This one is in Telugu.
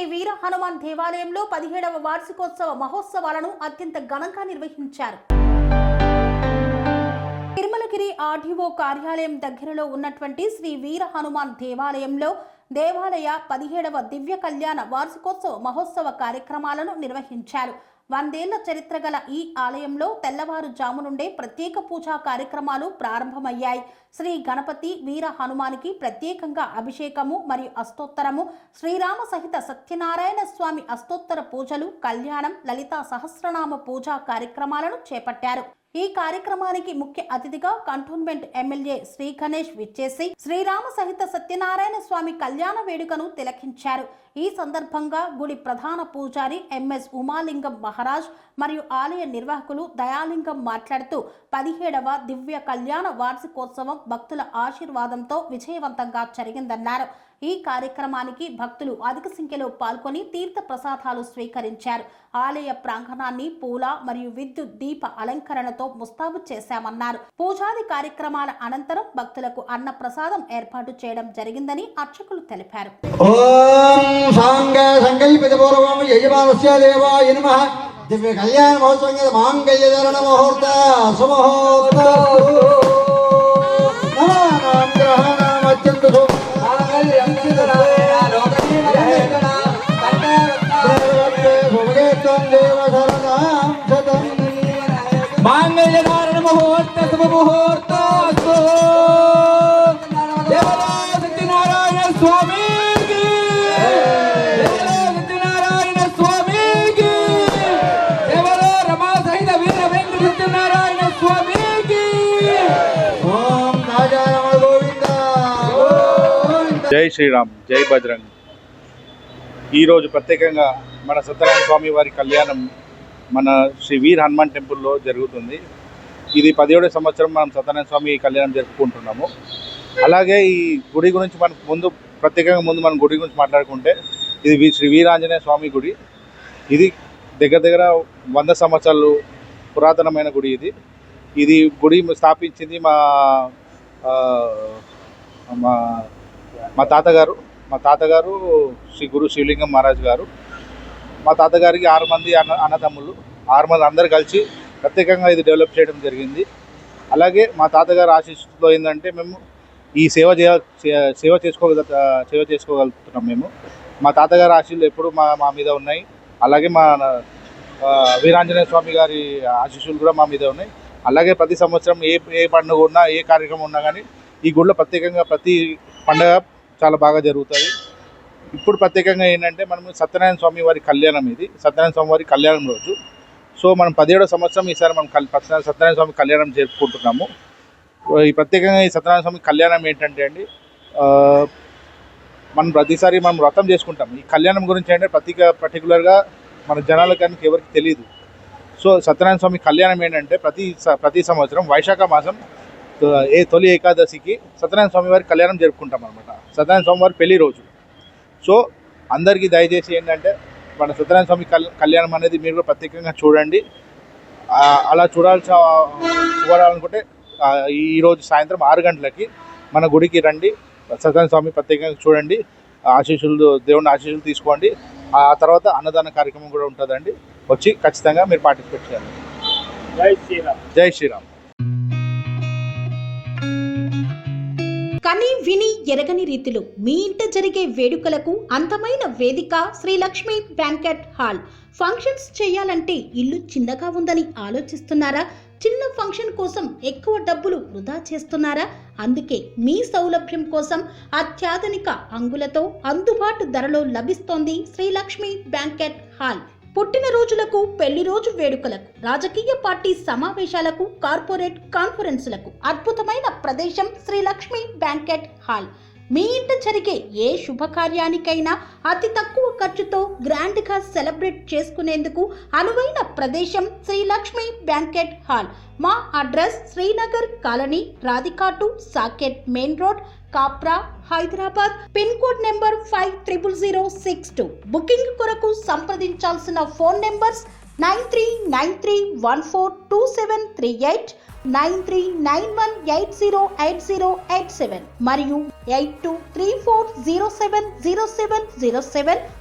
శ్రీ వీర హనుమాన్ దేవాలయంలో 17వ వార్షికోత్సవ మహోత్సవాలను అత్యంత ఘనంగా నిర్వహించారు. తిరుమలగిరి ఆర్డీఓ కార్యాలయం దగ్గరలో ఉన్నటువంటి శ్రీ వీర హనుమాన్ దేవాలయంలో దేవాలయ 17వ దివ్య కళ్యాణ వార్షికోత్సవ మహోత్సవ కార్యక్రమాలను నిర్వహించారు. 100 ఏళ్ల చరిత్ర గల ఈ ఆలయంలో తెల్లవారుజాము నుండే ప్రత్యేక పూజా కార్యక్రమాలు ప్రారంభమయ్యాయి. శ్రీ గణపతి వీర హనుమానికి ప్రత్యేకంగా అభిషేకము మరియు అష్టోత్తరము, శ్రీరామ సహిత సత్యనారాయణ స్వామి అష్టోత్తర పూజలు, కళ్యాణం, లలితా సహస్రనామ పూజా కార్యక్రమాలను చేపట్టారు. ఈ కార్యక్రమానికి ముఖ్య అతిథిగా కంటోన్మెంట్ ఎమ్మెల్యే శ్రీ గణేష్ విచ్చేసి శ్రీరామ సహిత సత్యనారాయణ స్వామి కళ్యాణ వేడుకను తిలకించారు. ఈ సందర్భంగా గుడి ప్రధాన పూజారి ఎంఎస్ ఉమాలింగం మహారాజ్ మరియు ఆలయ నిర్వాహకులు దయాలింగం మాట్లాడుతూ 17వ దివ్య కళ్యాణ వార్షికోత్సవం భక్తుల ఆశీర్వాదంతో విజయవంతంగా జరిగిందన్నారు. ఈ కార్యక్రమానికి భక్తులు అధిక సంఖ్యలో పాల్గొని తీర్థ ప్రసాదాలు స్వీకరించారు. ఆలయ ప్రాంగణాన్ని పూల మరియు విద్యుత్ దీప అలంకరణతో ముస్తాబు చేశామన్నారు. పూజాది కార్యక్రమాల అనంతరం భక్తులకు అన్న ప్రసాదం ఏర్పాటు చేయడం జరిగిందని అర్చకులు తెలిపారు. దివ్య కళ్యాణ మహోత్సవం మాంగళ్యధరణ ముహూర్త సుముహూర్త అత్యంత మాంగళ్యధారణ ముహూర్త శుభముహూర్త సత్యనారాయణ స్వామి జై శ్రీరామ్, జై బజరంగ్. ఈరోజు ప్రత్యేకంగా మన సత్యనారాయణ స్వామి వారి కళ్యాణం మన శ్రీ వీర్ హనుమాన్ టెంపుల్లో జరుగుతుంది. ఇది 17వ సంవత్సరం మనం సత్యనారాయణ స్వామి కళ్యాణం జరుపుకుంటున్నాము. అలాగే ఈ గుడి గురించి మనం ప్రత్యేకంగా మనం గుడి గురించి మాట్లాడుకుంటే ఇది శ్రీ వీరాంజనేయ స్వామి గుడి. ఇది దగ్గర 100 సంవత్సరాలు పురాతనమైన గుడి. ఇది గుడి స్థాపించింది మా తాతగారు శ్రీ గురు శివలింగం మహారాజ్ గారు. మా తాతగారికి 6 మంది అన్నదమ్ములు, 6 మంది అందరు కలిసి ప్రత్యేకంగా ఇది డెవలప్ చేయడం జరిగింది. అలాగే మా తాతగారు ఆశీస్సులో ఏంటంటే మేము ఈ సేవ చేసుకోగలుగుతున్నాం. మేము మా తాతగారి ఆశీస్సులు ఎప్పుడు మా మీద ఉన్నాయి. అలాగే మా వీరాంజనేయ స్వామి గారి ఆశీస్సులు కూడా మా మీద ఉన్నాయి. అలాగే ప్రతి సంవత్సరం ఏ పండుగ ఉన్నా, ఏ కార్యక్రమం ఉన్నా కానీ ఈ గుడిలో ప్రత్యేకంగా ప్రతి పండుగ చాలా బాగా జరుగుతుంది. ఇప్పుడు ప్రత్యేకంగా ఏంటంటే మనం సత్యనారాయణ స్వామి వారి కళ్యాణం, ఇది సత్యనారాయణ స్వామి వారి కళ్యాణం రోజు. సో మనం 17వ సంవత్సరం ఈసారి మనం సత్యనారాయణ స్వామి కళ్యాణం జరుపుకుంటున్నాము. ఈ ప్రత్యేకంగా ఈ సత్యనారాయణ స్వామి కళ్యాణం ఏంటంటే అండి, మనం ప్రతిసారి మనం వ్రతం చేసుకుంటాం. ఈ కళ్యాణం గురించి అంటే పర్టికులర్గా మన జనాలకి ఎవరికి తెలియదు. సో సత్యనారాయణ స్వామి కళ్యాణం ఏంటంటే ప్రతి సంవత్సరం వైశాఖ మాసం తొలి ఏకాదశికి సత్యనారాయణ స్వామి వారి కళ్యాణం జరుపుకుంటాం అనమాట. సత్యనారాయణ స్వామి వారి పెళ్లి రోజు. సో అందరికీ దయచేసి ఏంటంటే మన సత్యనారాయణ స్వామి కళ్యాణం అనేది మీరు కూడా ప్రత్యేకంగా చూడండి. అలా చూడాలనుకుంటే ఈరోజు సాయంత్రం 6 గంటలకి మన గుడికి రండి. సత్యనారాయణ స్వామి ప్రత్యేకంగా చూడండి, దేవుని ఆశీస్సులు తీసుకోండి. ఆ తర్వాత అన్నదాన కార్యక్రమం కూడా ఉంటుందండి. వచ్చి ఖచ్చితంగా మీరు పార్టిసిపేట్ చేయాలి. జై శ్రీరామ్, జై శ్రీరామ్. కని విని ఎరగని రీతిలో మీ ఇంట జరిగే వేడుకలకు అందమైన వేదిక Sri Lakshmi banquet hall. Functions చేయాలంటే ఇల్లు చిన్నగా ఉందని ఆలోచిస్తున్నారా? చిన్న ఫంక్షన్ కోసం ఎక్కువ డబ్బులు వృధా చేస్తున్నారా? అందుకే మీ సౌలభ్యం కోసం అత్యాధునిక అంగులతో అందుబాటు ధరలో లభిస్తోంది శ్రీ లక్ష్మి బ్యాంకెట్ హాల్. పుట్టినరోజులకు, పెళ్లి రోజు వేడుకలకు, రాజకీయ పార్టీ సమావేశాలకు, కార్పొరేట్ కాన్ఫరెన్సులకు అద్భుతమైన ప్రదేశం శ్రీ లక్ష్మి బ్యాంకెట్ హాల్. మీ ఇంట జరిగే ఏ శుభకార్యానికైనా అతి తక్కువ ఖర్చుతో గ్రాండ్గా సెలబ్రేట్ చేసుకునేందుకు అనువైన ప్రదేశం శ్రీ లక్ష్మి బ్యాంకెట్ హాల్. మా అడ్రస్ శ్రీనగర్ కాలనీ, రాధికాటు, Saket main road, Kapra, Hyderabad. Pin code number 500062. Booking కొరకు సంప్రదించాల్సిన ఫోన్ నెంబర్స్ 9393142738, 9391808087 మరియు 8234070707